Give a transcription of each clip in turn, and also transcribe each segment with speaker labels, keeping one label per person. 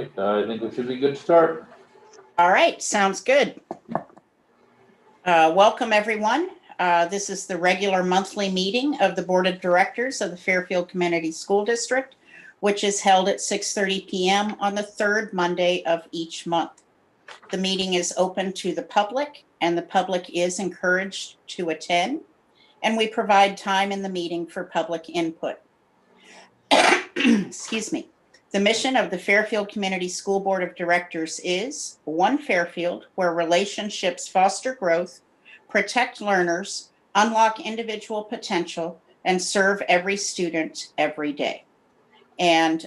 Speaker 1: right, I think we should be good to start.
Speaker 2: All right, sounds good. Welcome, everyone. This is the regular monthly meeting of the Board of Directors of the Fairfield Community School District, which is held at 6:30 p.m. on the third Monday of each month. The meeting is open to the public, and the public is encouraged to attend, and we provide time in the meeting for public input. Excuse me. The mission of the Fairfield Community School Board of Directors is one Fairfield, where relationships foster growth, protect learners, unlock individual potential, and serve every student every day. And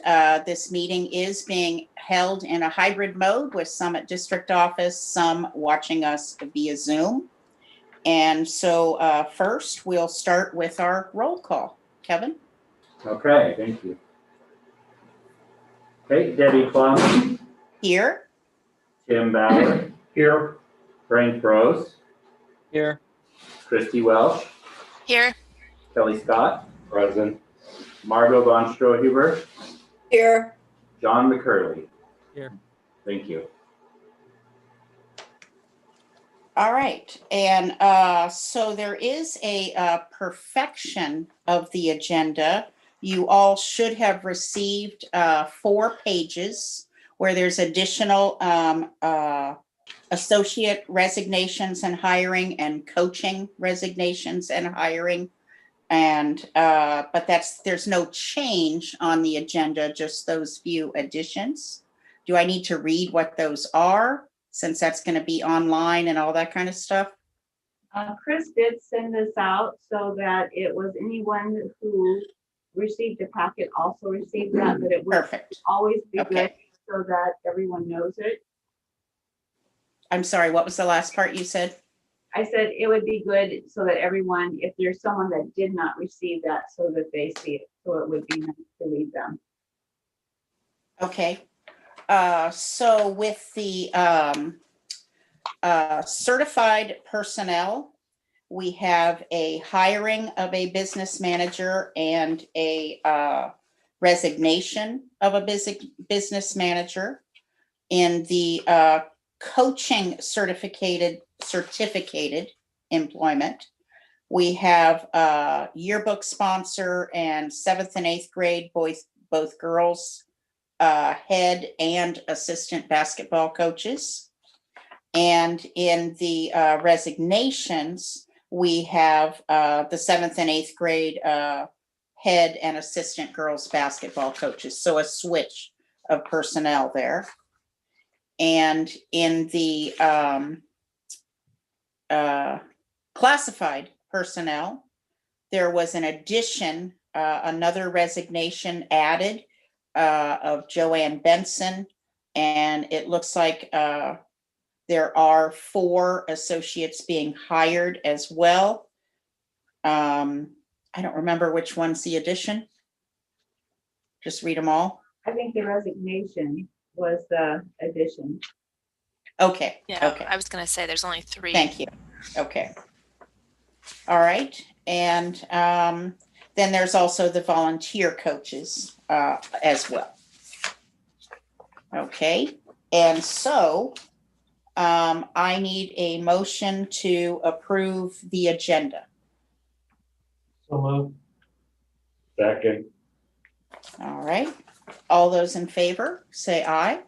Speaker 2: this meeting is being held in a hybrid mode with some at district office, some watching us via Zoom. And so first we'll start with our roll call. Kevin?
Speaker 3: Okay, thank you. Okay, Debbie Plum.
Speaker 2: Here.
Speaker 3: Tim Bauer.
Speaker 1: Here.
Speaker 3: Frank Rose.
Speaker 4: Here.
Speaker 3: Christy Welsh.
Speaker 5: Here.
Speaker 3: Kelly Scott.
Speaker 1: Present.
Speaker 3: Margot von Strohhuber.
Speaker 6: Here.
Speaker 3: John McCurley.
Speaker 4: Here.
Speaker 3: Thank you.
Speaker 2: All right, and so there is a perfection of the agenda. You all should have received 4 pages where there's additional associate resignations and hiring and coaching resignations and hiring. And but there's no change on the agenda, just those few additions. Do I need to read what those are, since that's going to be online and all that kind of stuff?
Speaker 6: Chris did send this out so that it was anyone who received a packet also received that, but it would
Speaker 2: Perfect.
Speaker 6: always be
Speaker 2: Okay.
Speaker 6: good so that everyone knows it.
Speaker 2: I'm sorry, what was the last part you said?
Speaker 6: I said it would be good so that everyone, if there's someone that did not receive that, so that they see it. So it would be nice to read them.
Speaker 2: Okay. So with the certified personnel, we have a hiring of a business manager and a resignation of a business manager. In the coaching certificated employment, we have yearbook sponsor and 7th and 8th grade, both girls, head and assistant basketball coaches. And in the resignations, we have the 7th and 8th grade head and assistant girls basketball coaches. So a switch of personnel there. And in the classified personnel, there was an addition, another resignation added of Joanne Benson. And it looks like there are 4 associates being hired as well. I don't remember which one's the addition. Just read them all.
Speaker 6: I think the resignation was the addition.
Speaker 2: Okay.
Speaker 5: Yeah,
Speaker 2: Okay.
Speaker 5: I was going to say there's only 3.
Speaker 2: Thank you. Okay. All right. And then there's also the volunteer coaches as well. Okay. And so I need a motion to approve the agenda.
Speaker 1: So moved. Second.
Speaker 2: All right. All those in favor, say aye.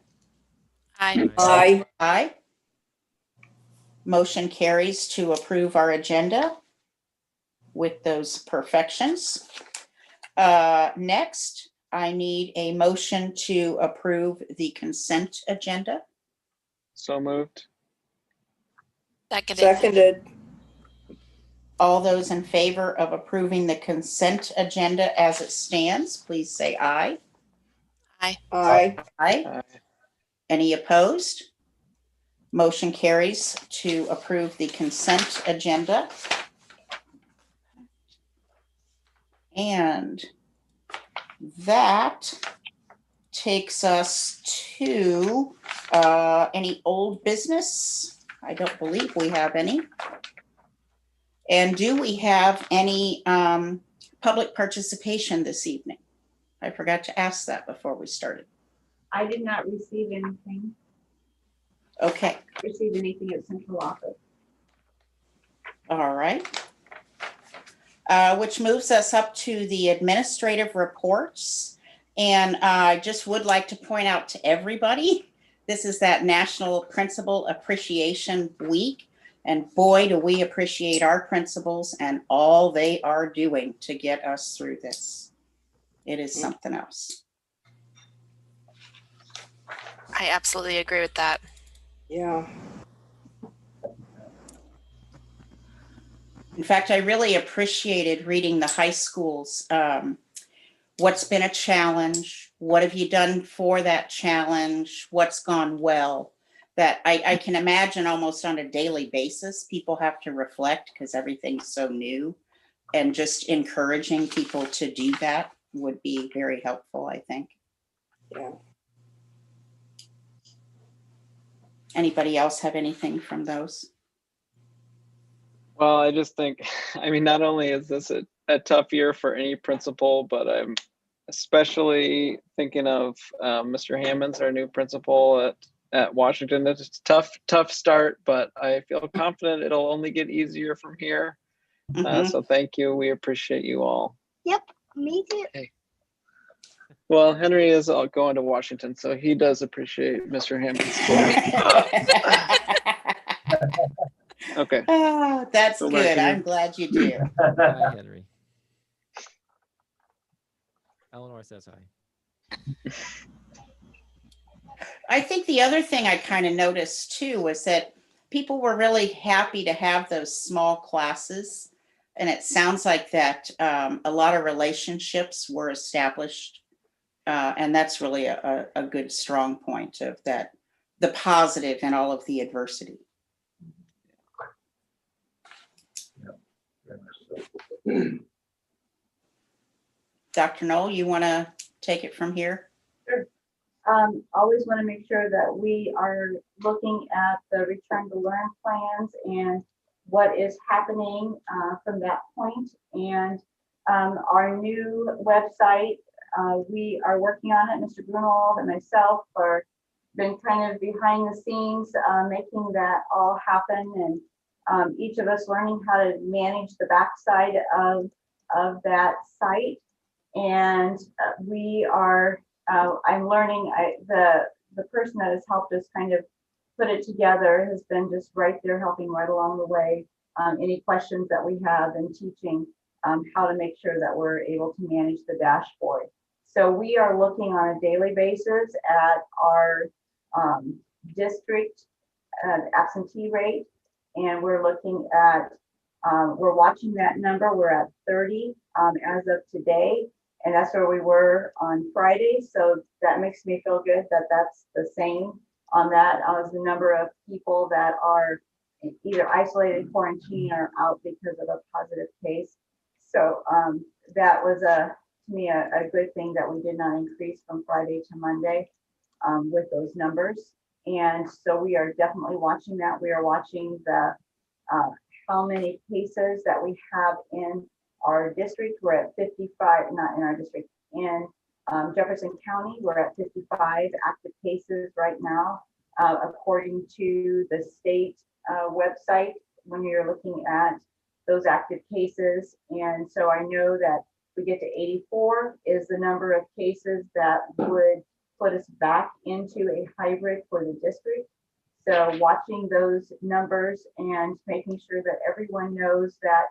Speaker 5: Aye.
Speaker 6: Aye.
Speaker 2: Aye. Motion carries to approve our agenda with those perfections. Next, I need a motion to approve the consent agenda.
Speaker 4: So moved.
Speaker 5: Seconded.
Speaker 2: All those in favor of approving the consent agenda as it stands, please say aye.
Speaker 5: Aye.
Speaker 6: Aye.
Speaker 2: Aye.
Speaker 4: Aye.
Speaker 2: Any opposed? Motion carries to approve the consent agenda. And that takes us to any old business. I don't believe we have any. And do we have any public participation this evening? I forgot to ask that before we started.
Speaker 6: I did not receive anything
Speaker 2: Okay,
Speaker 6: at central office.
Speaker 2: all right. Which moves us up to the administrative reports. And I just would like to point out to everybody, this is that National Principal Appreciation Week. And boy, do we appreciate our principals and all they are doing to get us through this. It is something else.
Speaker 5: I absolutely agree with that.
Speaker 7: Yeah.
Speaker 2: In fact, I really appreciated reading the high schools. What's been a challenge? What have you done for that challenge? What's gone well? That I can imagine almost on a daily basis, people have to reflect because everything's so new, and just encouraging people to do that would be very helpful, I think.
Speaker 7: Yeah.
Speaker 2: Anybody else have anything from those?
Speaker 4: Well, I just think, I mean, not only is this a tough year for any principal, but I'm especially thinking of Mr. Hammonds, our new principal at Washington. It's a tough start, but I feel confident it'll only get easier from here.
Speaker 2: Mhm.
Speaker 4: So thank you. We appreciate you all.
Speaker 7: Me too.
Speaker 4: Well, Henry is going to Washington, so he does appreciate Mr. Hammonds. Okay.
Speaker 2: Oh, that's
Speaker 4: So back
Speaker 2: good.
Speaker 4: to you.
Speaker 2: I'm glad you do.
Speaker 8: Hi, Henry. Eleanor says hi.
Speaker 2: I think the other thing I kind of noticed too was that people were really happy to have those small classes. And it sounds like that a lot of relationships were established. And that's really a good strong point of that, the positive in all of the adversity. Dr. Knoll, you want to take it from here?
Speaker 6: Always want to make sure that we are looking at the return to learn plans and what is happening from that point. And our new website, we are working on it. Mr. Grunwald and myself are been kind of behind the scenes, making that all happen, and each of us learning how to manage the backside of that site. And we are, I'm learning, the person that has helped us kind of put it together has been just right there helping right along the way. Any questions that we have in teaching, how to make sure that we're able to manage the dashboard. So we are looking on a daily basis at our district absentee rate, and we're looking at, we're watching that number. We're at 30 as of today, and that's where we were on Friday. So that makes me feel good that that's the same on that as the number of people that are either isolated, quarantine, or out because of a positive case. So that was to me a good thing that we did not increase from Friday to Monday with those numbers. And so we are definitely watching that. We are watching the how many cases that we have in our district. We're at 55, not in our district, in Jefferson County, we're at 55 active cases right now, according to the state website when you're looking at those active cases. And so I know that we get to 84 is the number of cases that would put us back into a hybrid for the district. So watching those numbers and making sure that everyone knows that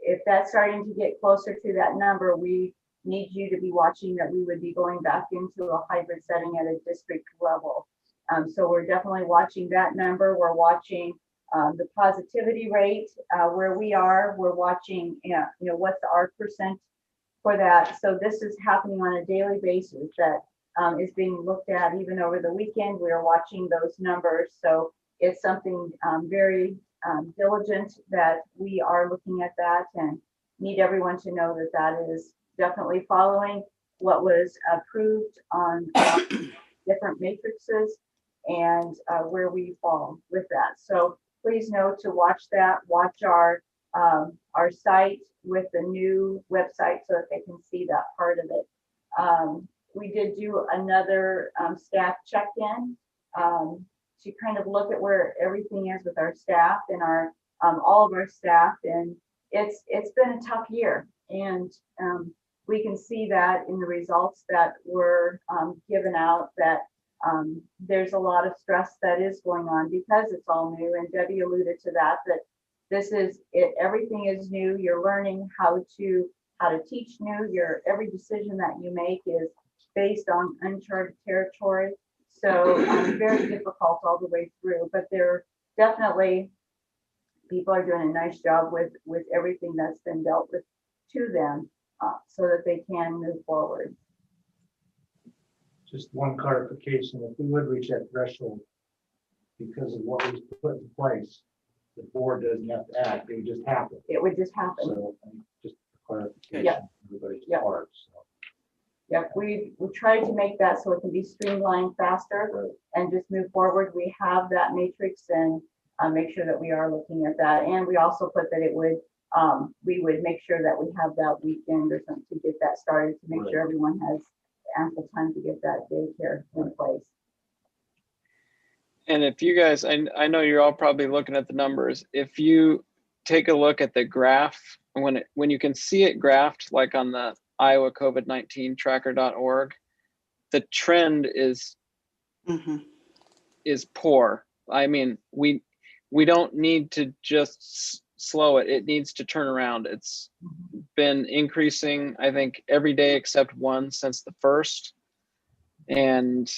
Speaker 6: if that's starting to get closer to that number, we need you to be watching that we would be going back into a hybrid setting at a district level. So we're definitely watching that number. We're watching the positivity rate where we are. We're watching, what's our percent for that. So this is happening on a daily basis that is being looked at. Even over the weekend, we are watching those numbers. So it's something very diligent that we are looking at that, and need everyone to know that that is definitely following what was approved on different matrices and where we fall with that. So please know to watch that, watch our site with the new website so that they can see that part of it. we did do another staff check-in to kind of look at where everything is with our staff and our all of our staff. And it's been a tough year, and we can see that in the results that were given out, that there's a lot of stress that is going on because it's all new. And Debbie alluded to that, that this is it. Everything is new. You're learning how to teach new. Every decision that you make is based on uncharted territory. So very difficult all the way through. But there definitely people are doing a nice job with everything that's been dealt with to them, so that they can move forward.
Speaker 1: Just one clarification, if we would reach that threshold because of what was put in place, the board doesn't have to act, it would just happen.
Speaker 6: It would just happen.
Speaker 1: So just clarification,
Speaker 6: Yeah.
Speaker 1: everybody's
Speaker 6: Yeah.
Speaker 1: part. So.
Speaker 6: Yep, we tried to make that so it can be streamlined faster
Speaker 1: Right.
Speaker 6: and just move forward. We have that matrix, and make sure that we are looking at that. And we also put that it would, we would make sure that we have that weekend or something to get that started, to make
Speaker 1: Right.
Speaker 6: sure everyone has ample time to get that daycare in place.
Speaker 4: And if you guys, I know you're all probably looking at the numbers. If you take a look at the graph, when you can see it graphed, like on the Iowa COVID-19 tracker.org, the trend is poor. I mean, we don't need to just slow it. It needs to turn around. It's been increasing, I think, every day except one since the first. And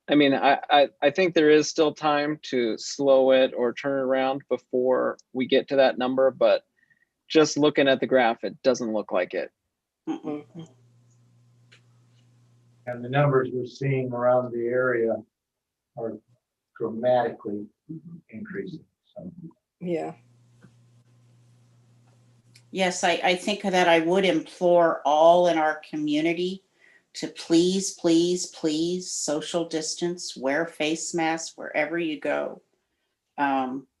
Speaker 4: I mean, I think there is still time to slow it or turn it around before we get to that number, but just looking at the graph, it doesn't look like it.
Speaker 7: Mhm.
Speaker 1: And the numbers we're seeing around the area are dramatically increasing. So.
Speaker 7: Yeah.
Speaker 2: Yes, I think that I would implore all in our community to please, please, please social distance, wear face masks wherever you go.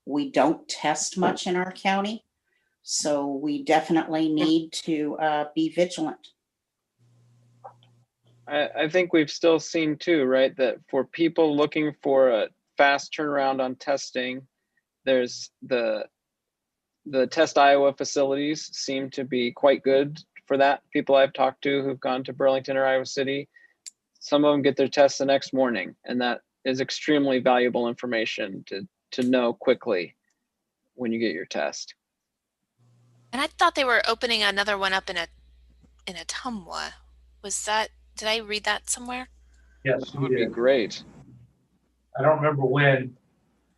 Speaker 2: We don't test much in our county, so we definitely need to be vigilant.
Speaker 4: I think we've still seen too, right, that for people looking for a fast turnaround on testing, there's the Test Iowa facilities seem to be quite good for that. People I've talked to who've gone to Burlington or Iowa City, some of them get their tests the next morning, and that is extremely valuable information to know quickly when you get your test.
Speaker 5: And I thought they were opening another one up in Ottumwa. Did I read that somewhere?
Speaker 1: Yes,
Speaker 4: That
Speaker 1: we
Speaker 4: would be
Speaker 1: did.
Speaker 4: great.
Speaker 1: I don't remember when,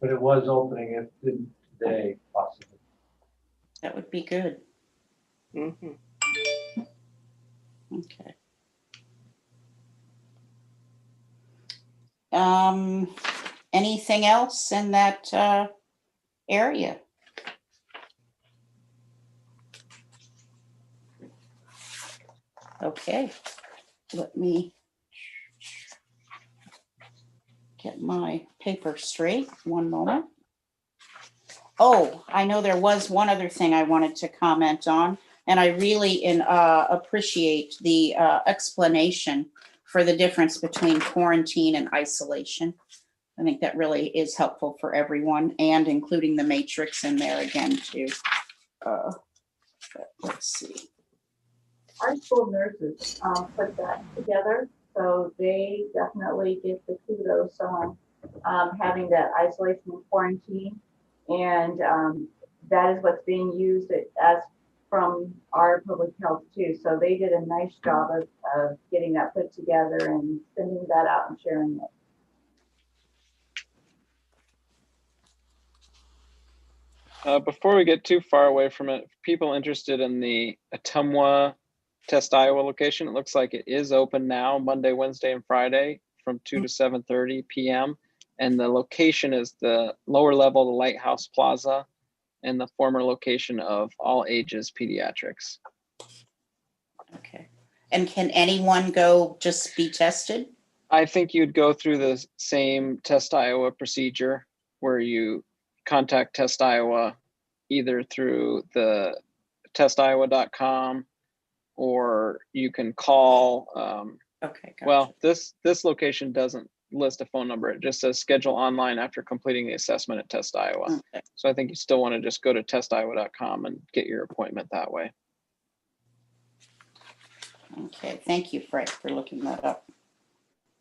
Speaker 1: but it was opening it today, possibly.
Speaker 2: That would be good.
Speaker 7: Mhm.
Speaker 2: Okay. Anything else in that area? Okay, let me get my paper straight. One moment. Oh, I know there was one other thing I wanted to comment on, and I really appreciate the explanation for the difference between quarantine and isolation. I think that really is helpful for everyone, and including the matrix in there again too. Let's see.
Speaker 6: Our school nurses put that together, so they definitely get the kudos on having that isolation and quarantine. And that is what's being used as from our public health too. So they did a nice job of getting that put together and sending that out and sharing it.
Speaker 4: Before we get too far away from it, people interested in the Ottumwa Test Iowa location, it looks like it is open now, Monday, Wednesday, and Friday from 2 to 7:30 p.m. And the location is the lower level, the Lighthouse Plaza, and the former location of All Ages Pediatrics.
Speaker 2: Okay. And can anyone go just be tested?
Speaker 4: I think you'd go through the same Test Iowa procedure where you contact Test Iowa either through the testiowa.com, or you can call
Speaker 2: Okay, gotcha.
Speaker 4: Well, this location doesn't list a phone number. It just says schedule online after completing the assessment at Test Iowa.
Speaker 2: Okay.
Speaker 4: So I think you still want to just go to testiowa.com and get your appointment that way.
Speaker 2: Okay, thank you, Frank, for looking that up.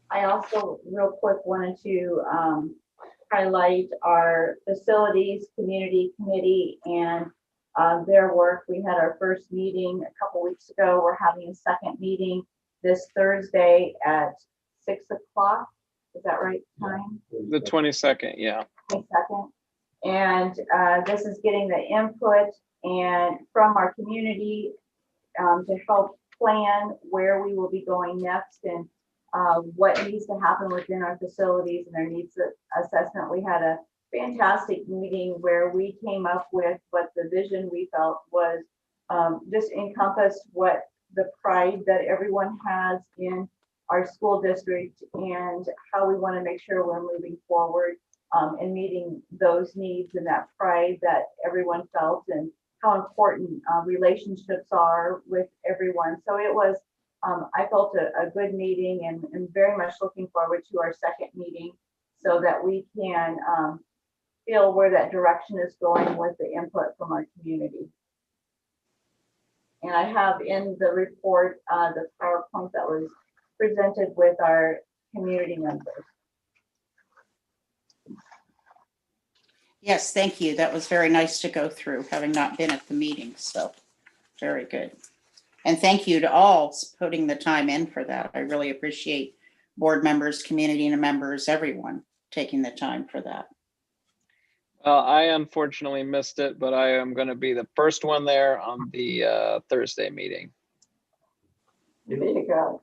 Speaker 6: I also, real quick, wanted to highlight our facilities community committee and their work. We had our first meeting a couple weeks ago. We're having a second meeting this Thursday at 6 o'clock. Is that right time?
Speaker 4: The 22nd, yeah.
Speaker 6: 22nd. And this is getting the input and from our community to help plan where we will be going next and what needs to happen within our facilities and their needs assessment. We had a fantastic meeting where we came up with what the vision we felt was just encompassed what the pride that everyone has in our school district and how we want to make sure we're moving forward and meeting those needs and that pride that everyone felt and how important relationships are with everyone. So it was, I felt a good meeting and very much looking forward to our second meeting so that we can feel where that direction is going with the input from our community. And I have in the report the PowerPoint that was presented with our community members.
Speaker 2: Yes, thank you. That was very nice to go through, having not been at the meeting, so very good. And thank you to all putting the time in for that. I really appreciate board members, community members, everyone taking the time for that.
Speaker 4: Well, I unfortunately missed it, but I am going to be the first one there on the Thursday meeting.
Speaker 6: There you go.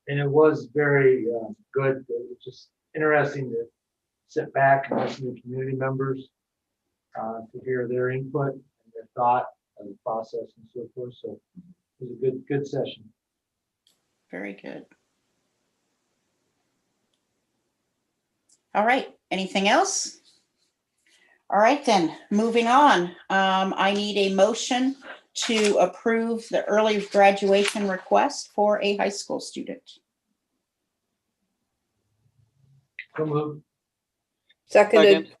Speaker 1: And it was very good. It was just interesting to sit back and listen to community members to hear their input and their thought of the process and so forth. So it was a good session.
Speaker 2: Very good. All right, anything else? All right, then, moving on. I need a motion to approve the early graduation request for a high school student.
Speaker 1: So moved.
Speaker 7: Seconded.
Speaker 4: Second.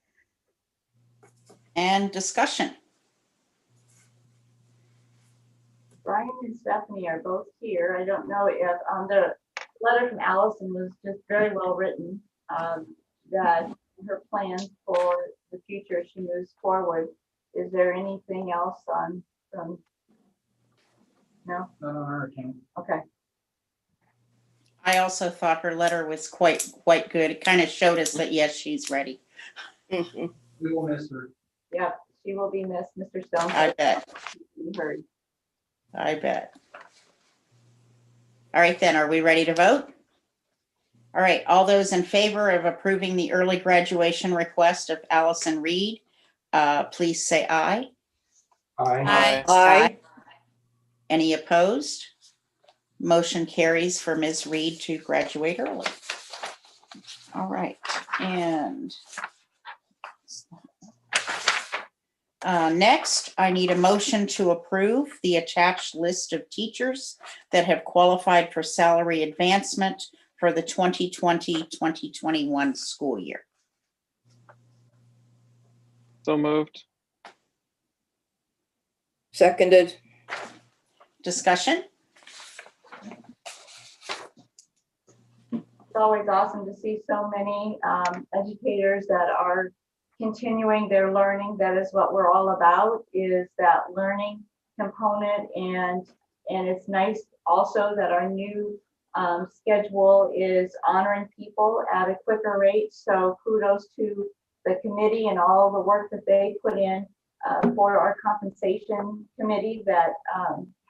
Speaker 2: And discussion.
Speaker 6: Brian and Stephanie are both here. I don't know if the letter from Allison was just very well written, that her plans for the future as she moves forward. Is there anything else on from? No?
Speaker 1: Not on our account.
Speaker 6: Okay.
Speaker 2: I also thought her letter was quite good. It kind of showed us that, yes, she's ready.
Speaker 7: Mhm.
Speaker 1: We will miss her.
Speaker 6: Yep, she will be missed, Mr. Stone.
Speaker 2: I bet.
Speaker 6: You heard.
Speaker 2: I bet. All right, then, are we ready to vote? All right, all those in favor of approving the early graduation request of Allison Reed, please say aye.
Speaker 5: Aye.
Speaker 7: Aye.
Speaker 2: Any opposed? Motion carries for Ms. Reed to graduate early. All right, and next, I need a motion to approve the attached list of teachers that have qualified for salary advancement for the 2020-2021 school year.
Speaker 4: So moved.
Speaker 7: Seconded.
Speaker 2: Discussion?
Speaker 6: It's always awesome to see so many educators that are continuing their learning. That is what we're all about, is that learning component. And it's nice also that our new schedule is honoring people at a quicker rate. So kudos to the committee and all the work that they put in for our compensation committee that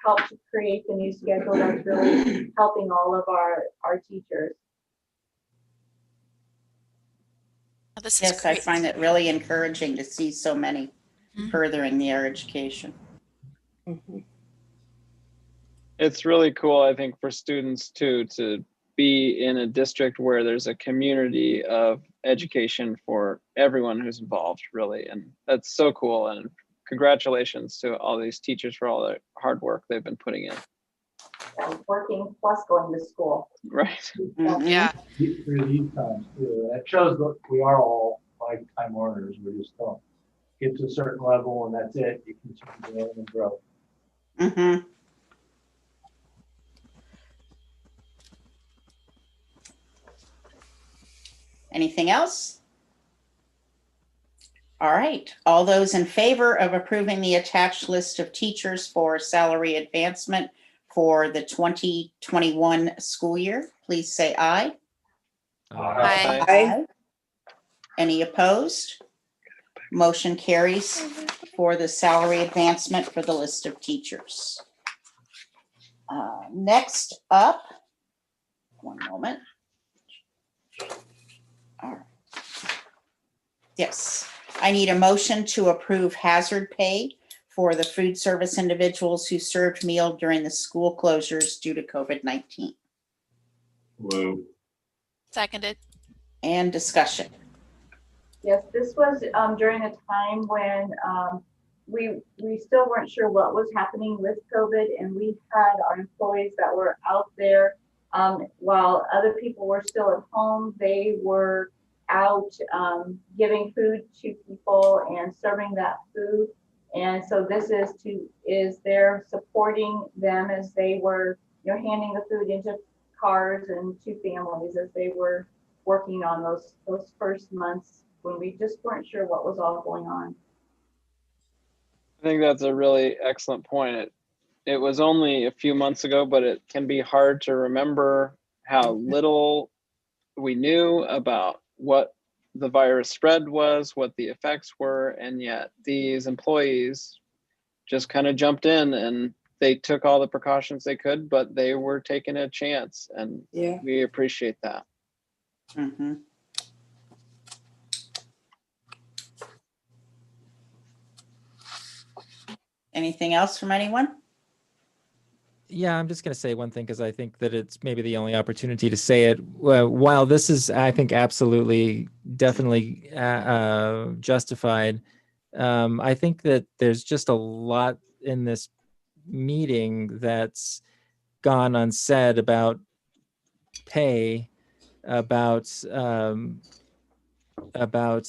Speaker 6: helped to create the new schedule. That's really helping all of our teachers.
Speaker 5: Oh, this is
Speaker 2: Yes, I
Speaker 5: great.
Speaker 2: find it really encouraging to see so many
Speaker 5: Mhm.
Speaker 2: furthering their education.
Speaker 7: Mhm.
Speaker 4: It's really cool, I think, for students too, to be in a district where there's a community of education for everyone who's involved, really. And that's so cool. And congratulations to all these teachers for all the hard work they've been putting in.
Speaker 6: working plus going to school.
Speaker 4: Right.
Speaker 2: Mhm.
Speaker 5: Yeah.
Speaker 1: Through these times too. That shows that we are all lifetime learners. We just don't get to a certain level and that's it. You continue to learn and grow.
Speaker 2: Mhm. Anything else? All right, all those in favor of approving the attached list of teachers for salary advancement for the 2021 school year, please say aye.
Speaker 5: Aye.
Speaker 7: Aye.
Speaker 2: Any opposed? Motion carries for the salary advancement for the list of teachers. Next up, one moment. All right. Yes, I need a motion to approve hazard pay for the food service individuals who served meal during the school closures due to COVID-19.
Speaker 3: Whoa.
Speaker 5: Seconded.
Speaker 2: And discussion.
Speaker 6: Yes, this was during a time when we still weren't sure what was happening with COVID, and we had our employees that were out there while other people were still at home. They were out giving food to people and serving that food. And so this is they're supporting them as they were, handing the food into cars and to families as they were working on those first months when we just weren't sure what was all going on.
Speaker 4: I think that's a really excellent point. It was only a few months ago, but it can be hard to remember how little we knew about what the virus spread was, what the effects were, and yet these employees just kind of jumped in and they took all the precautions they could, but they were taking a chance, and
Speaker 7: Yeah.
Speaker 4: we appreciate that.
Speaker 2: Mm-hmm. Anything else from anyone?
Speaker 8: Yeah, I'm just going to say one thing because I think that it's maybe the only opportunity to say it. While this is, I think, absolutely, definitely justified, I think that there's just a lot in this meeting that's gone unsaid about pay, about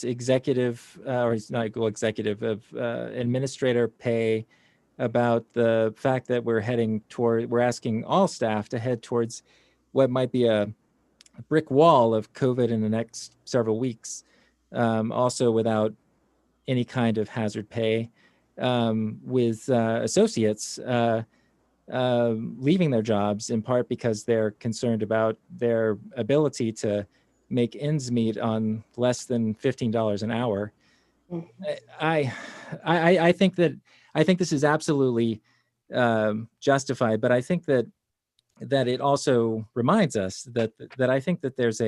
Speaker 8: executive or it's not executive of administrator pay, about the fact that we're asking all staff to head towards what might be a brick wall of COVID in the next several weeks, also without any kind of hazard pay, with associates leaving their jobs in part because they're concerned about their ability to make ends meet on less than $15 an hour. I think this is absolutely justified, but I think that it also reminds us that I think that there's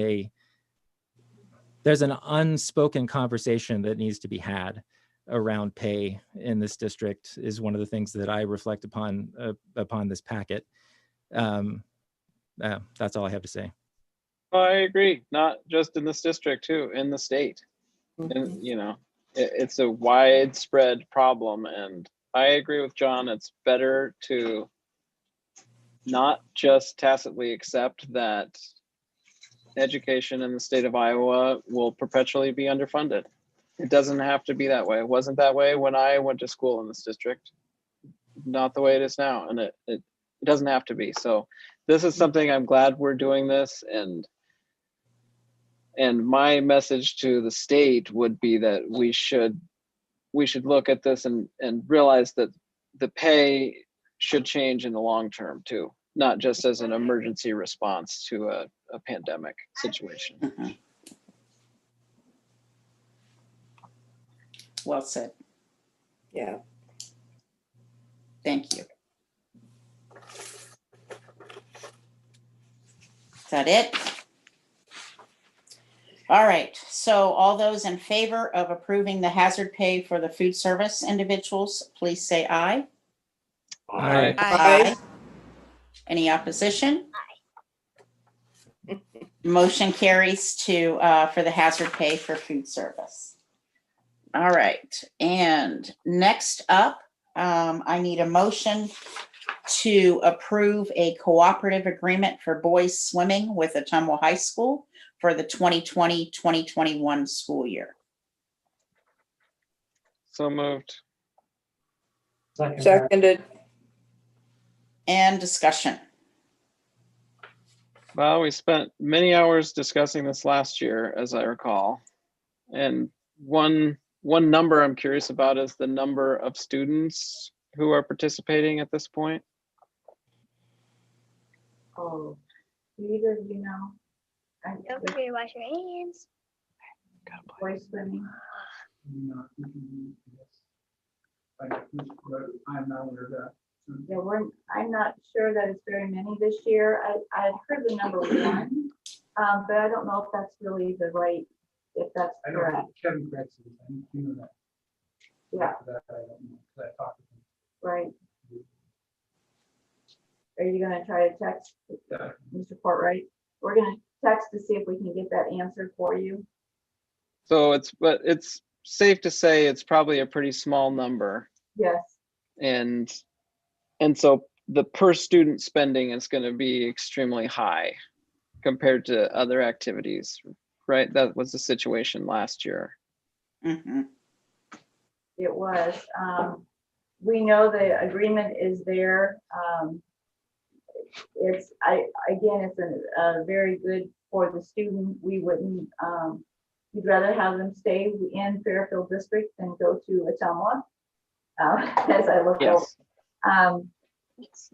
Speaker 8: an unspoken conversation that needs to be had around pay in this district. Is one of the things that I reflect upon this packet. That's all I have to say.
Speaker 4: I agree. Not just in this district, too, in the state. And it's a widespread problem, and I agree with John. It's better to not just tacitly accept that education in the state of Iowa will perpetually be underfunded. It doesn't have to be that way. It wasn't that way when I went to school in this district. Not the way it is now, and it doesn't have to be. So this is something I'm glad we're doing this, and my message to the state would be that we should look at this and realize that the pay should change in the long term too, not just as an emergency response to a pandemic situation.
Speaker 2: Mm-hmm. Well said.
Speaker 7: Yeah.
Speaker 2: Thank you. Is that it? All right, so all those in favor of approving the hazard pay for the food service individuals, please say aye.
Speaker 8: Aye.
Speaker 5: Aye.
Speaker 2: Any opposition? Motion carries to for the hazard pay for food service. All right, and next up, I need a motion to approve a cooperative agreement for boys swimming with Atumwa High School for the 2020-2021 school year.
Speaker 4: So moved.
Speaker 1: Second.
Speaker 7: seconded,
Speaker 2: And discussion.
Speaker 4: Well, we spent many hours discussing this last year, as I recall. And one number I'm curious about is the number of students who are participating at this point.
Speaker 6: Oh, do either of you know?
Speaker 9: Don't forget to wash your hands.
Speaker 6: Boys swimming.
Speaker 1: I'm not aware of that.
Speaker 6: Yeah, I'm not sure that it's very many this year. I heard the number one, but I don't know if that's really the right, if that's correct.
Speaker 1: Kevin corrects it. I think you know that.
Speaker 6: Yeah,
Speaker 1: That I don't know, 'cause I talked to him.
Speaker 6: right. Are you gonna try to text Mr. Portright? We're gonna text to see if we can get that answer for you.
Speaker 4: So but it's safe to say it's probably a pretty small number.
Speaker 6: Yes,
Speaker 4: And so the per student spending is going to be extremely high compared to other activities, right? That was the situation last year.
Speaker 2: Mhm.
Speaker 6: it was. We know the agreement is there. Again, it's a very good for the student. We wouldn't, we'd rather have them stay in Fairfield District than go to Atumwa. As I look over.
Speaker 4: Yes.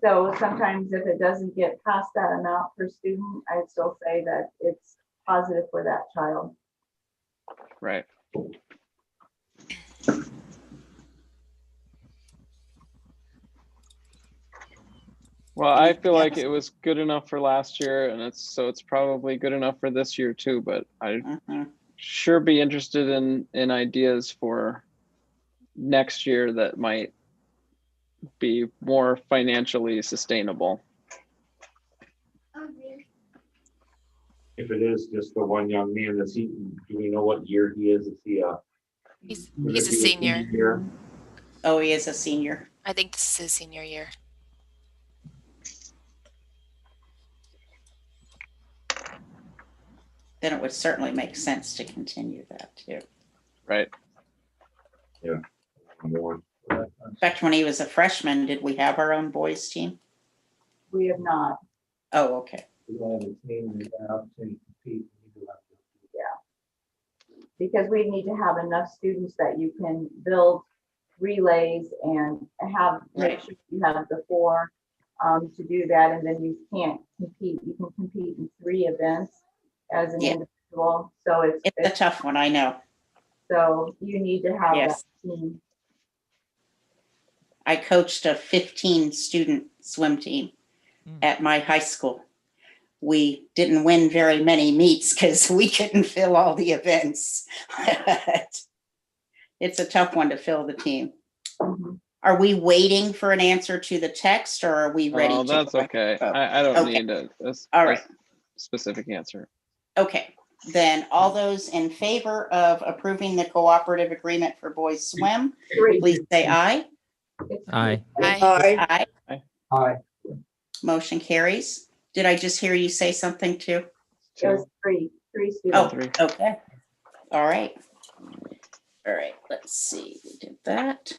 Speaker 6: So sometimes if it doesn't get past that amount per student, I'd still say that it's positive for that child.
Speaker 4: Right. Well, I feel like it was good enough for last year, and it's probably good enough for this year too, but I
Speaker 2: Mhm.
Speaker 4: sure be interested in ideas for next year that might be more financially sustainable.
Speaker 3: If it is just the one young man, do we know what year he is? Is he
Speaker 5: He's
Speaker 3: would
Speaker 5: a
Speaker 3: it be
Speaker 5: senior.
Speaker 3: year?
Speaker 2: Oh, he is a senior.
Speaker 5: I think this is his senior year.
Speaker 2: Then it would certainly make sense to continue that too.
Speaker 4: Right.
Speaker 3: More.
Speaker 2: In fact, when he was a freshman, did we have our own boys team?
Speaker 6: We have not.
Speaker 2: Oh, okay.
Speaker 1: We don't have a team, we have an opportunity to compete. We do have to-
Speaker 6: Because we need to have enough students that you can build relays and make
Speaker 2: Right.
Speaker 6: sure you have the four to do that, and then you can't compete. You can compete in 3 events as an
Speaker 2: Yeah.
Speaker 6: individual. So
Speaker 2: It's a tough one, I know.
Speaker 6: so you need to have
Speaker 2: Yes.
Speaker 6: that team.
Speaker 2: I coached a 15-student swim team at my high school. We didn't win very many meets because we couldn't fill all the events. It's a tough one to fill the team.
Speaker 6: Mhm.
Speaker 2: Are we waiting for an answer to the text or are we ready
Speaker 4: Oh,
Speaker 2: to?
Speaker 4: that's
Speaker 2: go?
Speaker 4: okay.
Speaker 2: Oh,
Speaker 4: I don't
Speaker 2: okay.
Speaker 4: need
Speaker 2: All right.
Speaker 4: specific answer.
Speaker 2: Okay, then all those in favor of approving the cooperative agreement for boys swim,
Speaker 6: 3.
Speaker 2: please say aye.
Speaker 6: It's
Speaker 8: Aye.
Speaker 5: Aye.
Speaker 7: aye,
Speaker 2: Aye.
Speaker 1: Hi,
Speaker 2: Motion carries. Did I just hear you say something too?
Speaker 6: It was 3
Speaker 2: Oh,
Speaker 6: students.
Speaker 4: 3.
Speaker 2: okay. All right. All right, let's see, we did that.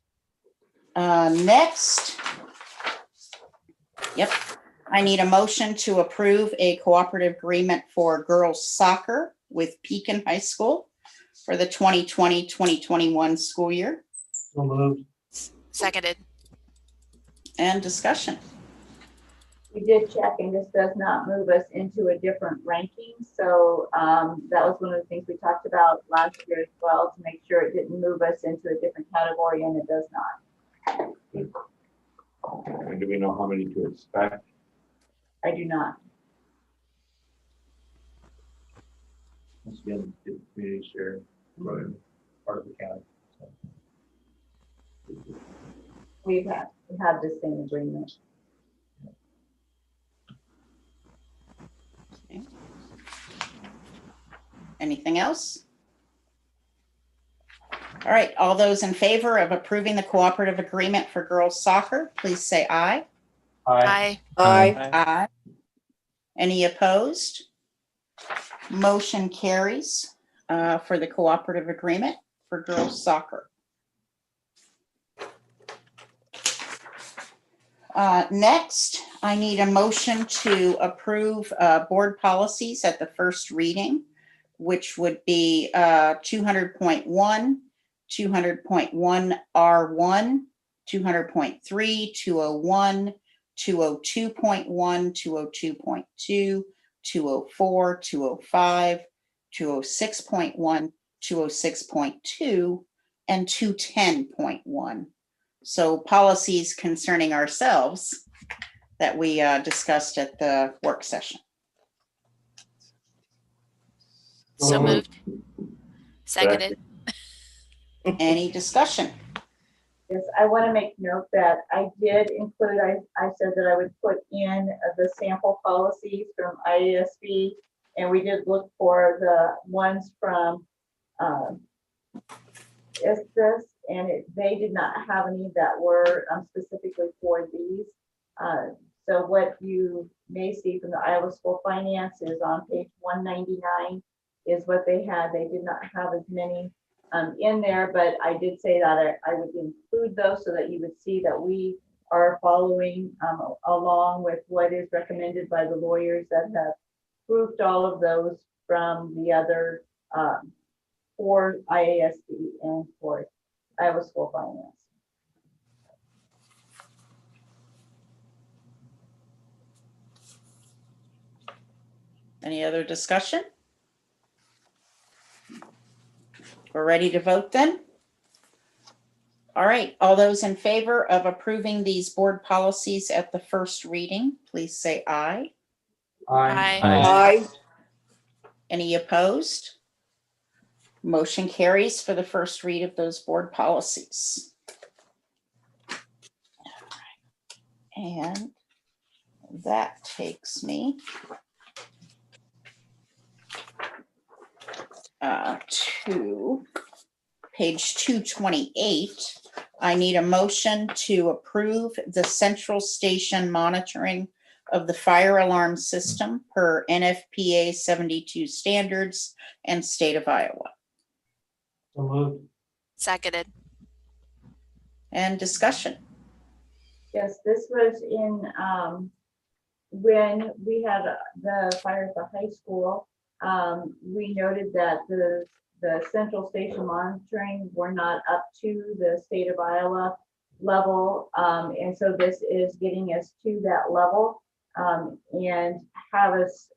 Speaker 2: Next. Yep, I need a motion to approve a cooperative agreement for girls soccer with Pekin High School for the 2020-2021 school year.
Speaker 1: so moved.
Speaker 5: Seconded.
Speaker 2: And discussion.
Speaker 6: We did check, and this does not move us into a different ranking. So that was one of the things we talked about last year as well, to make sure it didn't move us into a different category, and it does not.
Speaker 3: And do we know how many to expect?
Speaker 6: I do not.
Speaker 1: Once again, the community share, program, part of the county. So.
Speaker 6: We have the same agreement.
Speaker 2: Anything else? All right, all those in favor of approving the cooperative agreement for girls soccer, please say aye.
Speaker 5: Aye.
Speaker 7: Aye.
Speaker 2: Aye. Any opposed? Motion carries for the cooperative agreement for girls soccer. Next, I need a motion to approve board policies at the first reading, which would be 200.1, 200.1R1, 200.3, 201, 202.1, 202.2, 204, 205, 206.1, 206.2, and 210.1. So policies concerning ourselves that we discussed at the work session.
Speaker 5: So moved. Seconded.
Speaker 2: Any discussion?
Speaker 6: Yes, I want to make note that I did include, I said that I would put in the sample policies from IASB, and we did look for the ones from ISPIS, and they did not have any that were specifically for these. So what you may see from the Iowa School Finance is on page 199 is what they had. They did not have as many in there, but I did say that I would include those so that you would see that we are following along with what is recommended by the lawyers that have proofed all of those from the other for IASB and for Iowa School Finance.
Speaker 2: Any other discussion? We're ready to vote then? All right, all those in favor of approving these board policies at the first reading, please say aye.
Speaker 5: Aye.
Speaker 7: Aye.
Speaker 2: Any opposed? Motion carries for the first read of those board policies. And that takes me to page 228. I need a motion to approve the central station monitoring of the fire alarm system per NFPA 72 standards and state of Iowa.
Speaker 1: So moved.
Speaker 5: Seconded.
Speaker 2: And discussion.
Speaker 6: Yes, this was in when we had the fire at the high school. We noted that the central station monitoring were not up to the state of Iowa level. And so this is getting us to that level and have us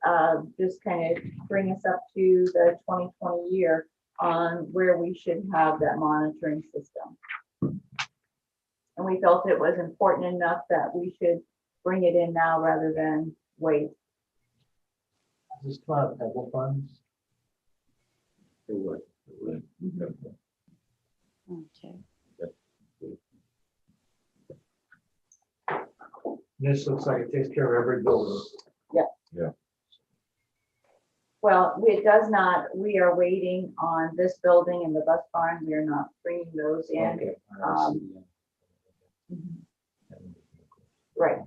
Speaker 6: just kind of bring us up to the 2020 year on where we should have that monitoring system. And we felt it was important enough that we should bring it in now rather than wait.
Speaker 1: Does this come out of federal funds?
Speaker 3: It would.
Speaker 2: Okay.
Speaker 1: This looks like it takes care of every building.
Speaker 6: Well, it does not, we are waiting on this building and the bus barn. We are not bringing those in.
Speaker 3: Okay.
Speaker 6: Right.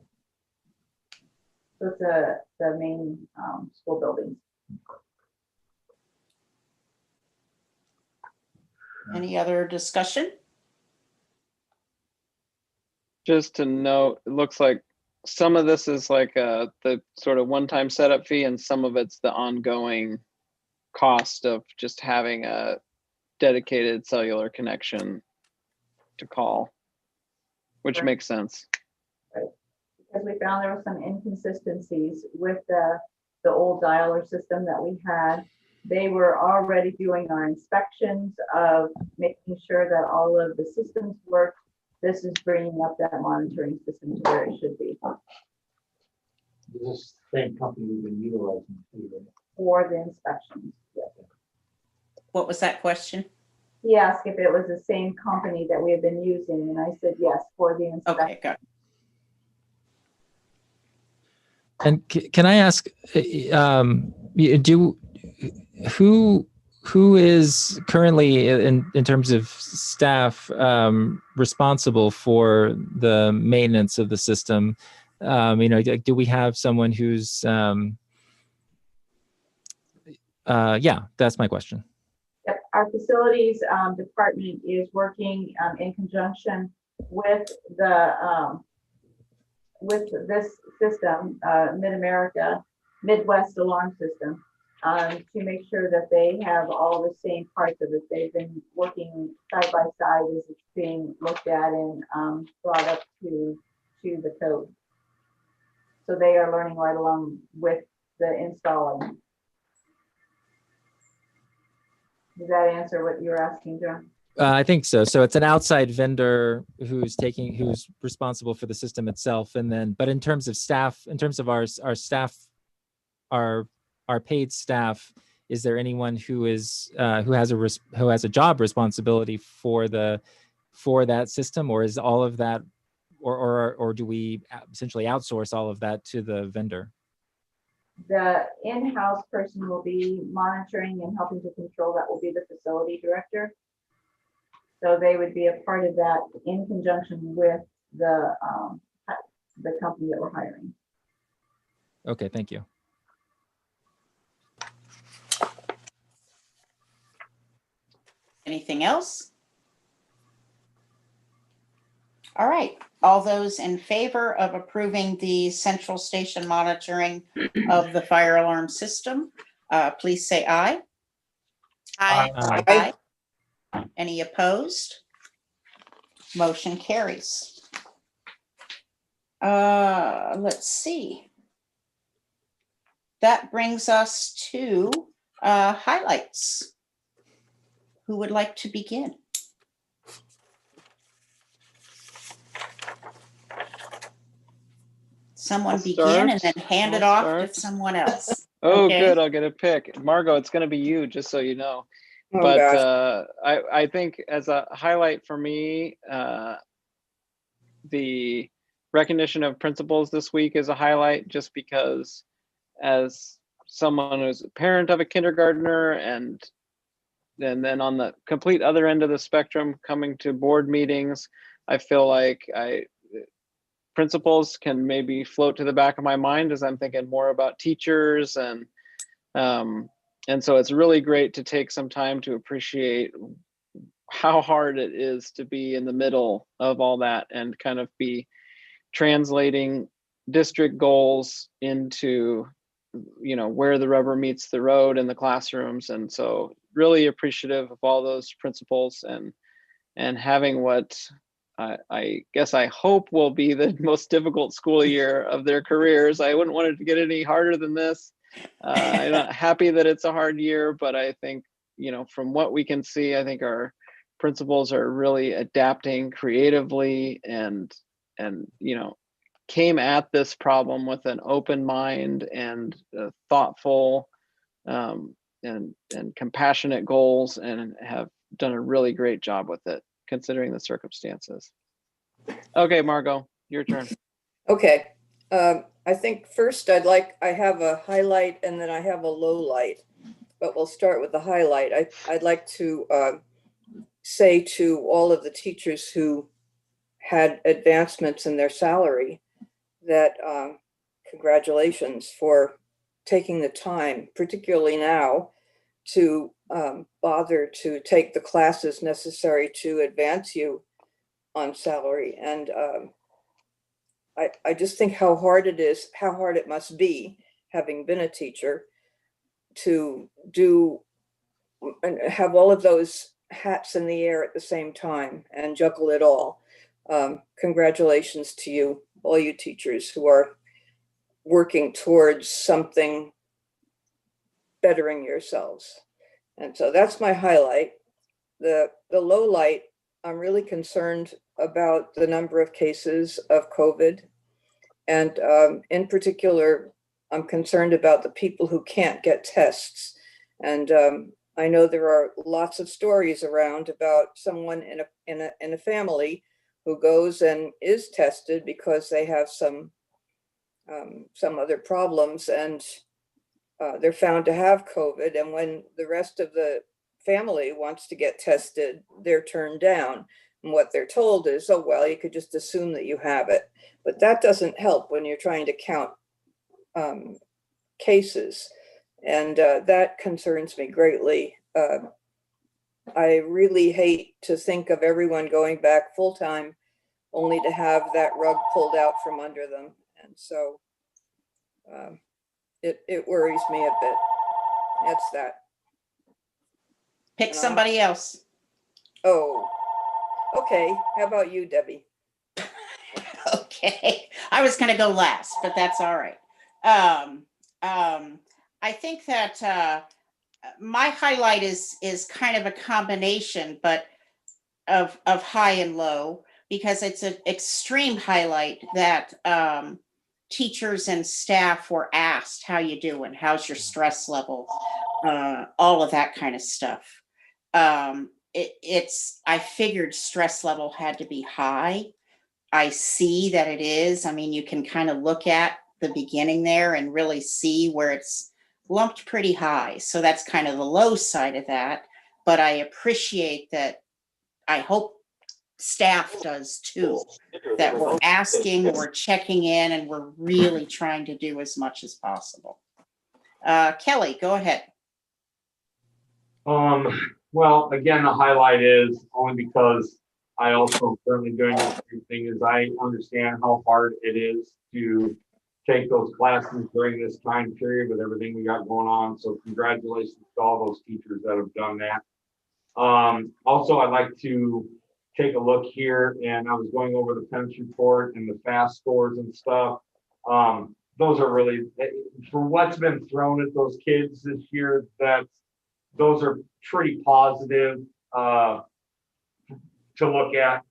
Speaker 6: So it's the main school buildings.
Speaker 2: Any other discussion?
Speaker 4: Just to note, it looks like some of this is like the sort of one-time setup fee, and some of it's the ongoing cost of just having a dedicated cellular connection to call, which
Speaker 6: Right.
Speaker 4: makes sense.
Speaker 6: Because we found there were some inconsistencies with the old dialer system that we had. They were already doing our inspections of making sure that all of the systems work. This is bringing up that monitoring system to where it should be
Speaker 1: This is the same company we've been utilizing too, right?
Speaker 6: for the inspections. Yes.
Speaker 2: What was that question?
Speaker 6: He asked if it was the same company that we have been using, and I said yes, for the inspection.
Speaker 2: Okay, got it.
Speaker 8: And can I ask, who is currently in terms of staff responsible for the maintenance of the system? Do we have someone who's, yeah, that's my question.
Speaker 6: Yep, our facilities department is working in conjunction with this system, Mid-America, Midwest Alarm System, to make sure that they have all the same parts of it. They've been working side by side as it's being looked at and brought up to the code. So they are learning right along with the installing. Does that answer what you're asking, John?
Speaker 8: I think so. So it's an outside vendor who's responsible for the system itself. And then, but in terms of staff, in terms of our staff, our paid staff, is there anyone who has a job responsibility for that system, or is all of that, or do we essentially outsource all of that to the vendor?
Speaker 6: The in-house person will be monitoring and helping to control. That will be the facility director. So they would be a part of that in conjunction with the company that we're hiring.
Speaker 8: Okay, thank you.
Speaker 2: Anything else? All right, all those in favor of approving the central station monitoring of the fire alarm system, please say aye.
Speaker 5: Aye.
Speaker 7: Aye.
Speaker 2: Any opposed? Motion carries. Let's see. That brings us to highlights. Who would like to begin? Someone
Speaker 4: I'll
Speaker 2: begin and
Speaker 4: start.
Speaker 2: then hand it
Speaker 4: I'll
Speaker 2: off
Speaker 4: start.
Speaker 2: to someone else.
Speaker 4: Oh,
Speaker 2: Okay.
Speaker 4: good. I'll get a pick. Margot, it's going to be you, just so you know.
Speaker 7: Oh,
Speaker 4: But
Speaker 7: gosh.
Speaker 4: I think as a highlight for me, the recognition of principals this week is a highlight, just because as someone who's a parent of a kindergartner and then on the complete other end of the spectrum, coming to board meetings, I feel like principals can maybe float to the back of my mind as I'm thinking more about teachers, and so it's really great to take some time to appreciate how hard it is to be in the middle of all that and kind of be translating district goals into, where the rubber meets the road in the classrooms. And so really appreciative of all those principals and having what I guess I hope will be the most difficult school year of their careers. I wouldn't want it to get any harder than this. I'm not happy that it's a hard year, but I think, from what we can see, I think our principals are really adapting creatively and came at this problem with an open mind and thoughtful and compassionate goals, and have done a really great job with it, considering the circumstances. Okay, Margot, your turn.
Speaker 7: Okay. I think first I have a highlight and then I have a low light, but we'll start with the highlight. I'd like to say to all of the teachers who had advancements in their salary that congratulations for taking the time, particularly now, to bother to take the classes necessary to advance you on salary. And I just think how hard it must be, having been a teacher, to do and have all of those hats in the air at the same time and juggle it all. Congratulations to you, all you teachers who are working towards something bettering yourselves. And so that's my highlight. The low light, I'm really concerned about the number of cases of COVID. And in particular, I'm concerned about the people who can't get tests. And I know there are lots of stories around about someone in a family who goes and is tested because they have some other problems, and they're found to have COVID. And when the rest of the family wants to get tested, they're turned down. And what they're told is, oh, well, you could just assume that you have it. But that doesn't help when you're trying to count cases. And that concerns me greatly. I really hate to think of everyone going back full-time only to have that rug pulled out from under them. And so it worries me a bit. That's that.
Speaker 2: Pick somebody else.
Speaker 7: Oh, okay. How about you, Debbie?
Speaker 2: Okay, I was going to go last, but that's all right. I think that my highlight is kind of a combination, but of high and low, because it's an extreme highlight that teachers and staff were asked, how you doing? How's your stress level? All of that kind of stuff. I figured stress level had to be high. I see that it is. I mean, you can kind of look at the beginning there and really see where it's lumped pretty high. So that's kind of the low side of that. But I appreciate that. I hope staff does too, that we're asking, we're checking in, and we're really trying to do as much as possible. Kelly, go ahead.
Speaker 3: Well, again, the highlight is only because I also currently doing the same thing is I understand how hard it is to take those classes during this time period with everything we got going on. So congratulations to all those teachers that have done that. Also, I'd like to take a look here, and I was going over the PENS report and the FAST scores and stuff. Those are really, for what's been thrown at those kids this year, those are pretty positive to look at,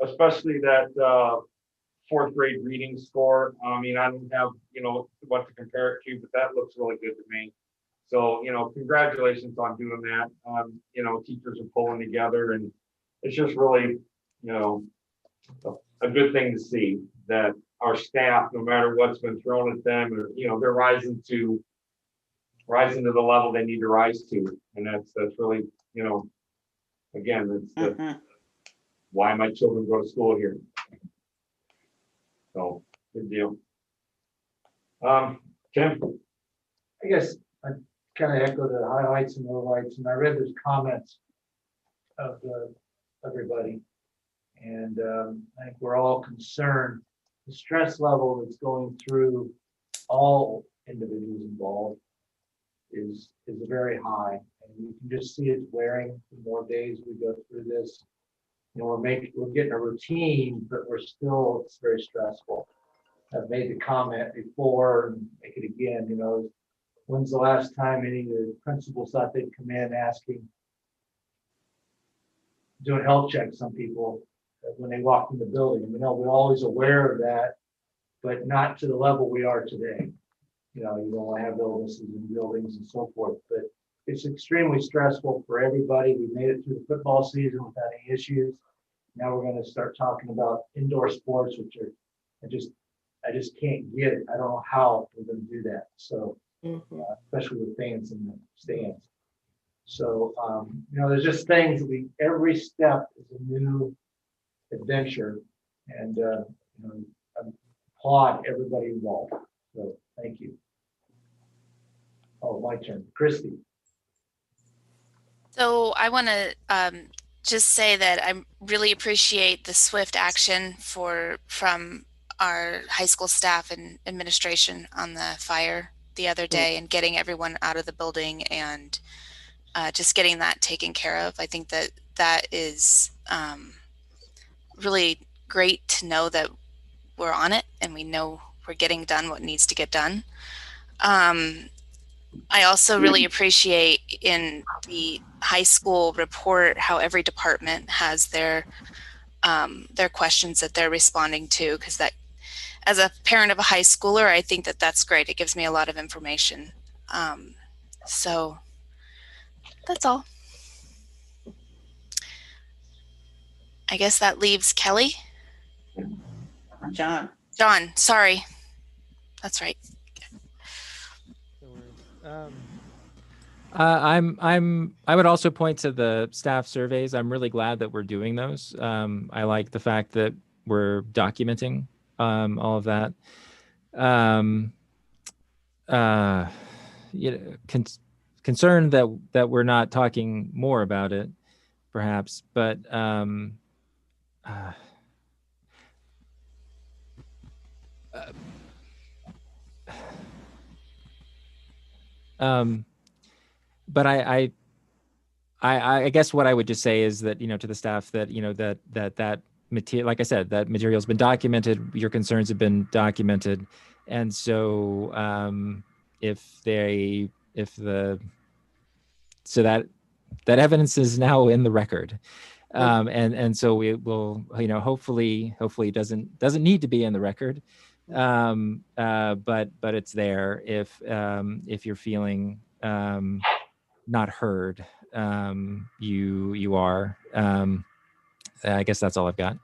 Speaker 3: especially that fourth grade reading score. I mean, I don't have, what to compare it to, but that looks really good to me. So, congratulations on doing that. Teachers are pulling together, and it's just really, a good thing to see that our staff, no matter what's been thrown at them, they're rising to the level they need to rise to. And that's really, again, that's why my children go to school here. So good deal. Tim?
Speaker 1: I guess I kind of echo the highlights and lowlights, and I read those comments of everybody. And I think we're all concerned. The stress level that's going through all individuals involved is very high, and you can just see it wearing the more days we go through this. We're getting a routine, but it's very stressful. I've made the comment before and make it again, when's the last time any of the principals thought they'd come in asking, doing health checks, some people, when they walked in the building. We're always aware of that, but not to the level we are today. You don't have illnesses in buildings and so forth, but it's extremely stressful for everybody. We made it through the football season without any issues. Now we're going to start talking about indoor sports, which are, I just can't get it. I don't know how we're going to do that. So, especially with fans in the stands. So, there's just things that every step is a new adventure, and I applaud everybody involved. So, thank you. Oh, my turn. Christy.
Speaker 5: So I want to just say that I really appreciate the swift action from our high school staff and administration on the fire the other day, and getting everyone out of the building and just getting that taken care of. I think that is really great to know that we're on it and we know we're getting done what needs to get done. I also really appreciate in the high school report how every department has their questions that they're responding to, because that, as a parent of a high schooler, I think that's great. It gives me a lot of information. So that's all. I guess that leaves Kelly.
Speaker 2: John,
Speaker 5: sorry. That's right.
Speaker 8: No worries. I would also point to the staff surveys. I'm really glad that we're doing those. I like the fact that we're documenting all of that. You know, concerned that we're not talking more about it, perhaps, but but I guess what I would just say is that, you know, to the staff that, you know, that material, like I said, that material's been documented, your concerns have been documented. And so so that evidence is now in the record. And so we will, you know, hopefully it doesn't need to be in the record. But it's there if you're feeling not heard. You are. I guess that's all I've got.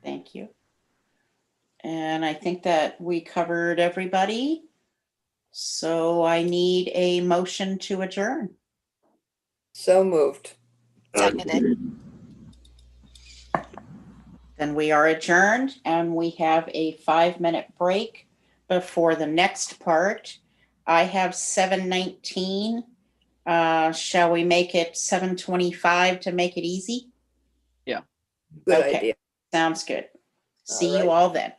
Speaker 2: Thank you. And I think that we covered everybody. So I need a motion to adjourn.
Speaker 7: So moved.
Speaker 5: Seconded.
Speaker 2: Then we are adjourned and we have a 5-minute break before the next part. I have 7:19. Shall we make it 7:25 to make it easy?
Speaker 7: Good
Speaker 2: Okay.
Speaker 7: idea.
Speaker 2: Sounds good. See
Speaker 7: All
Speaker 2: you
Speaker 7: right.
Speaker 2: all then.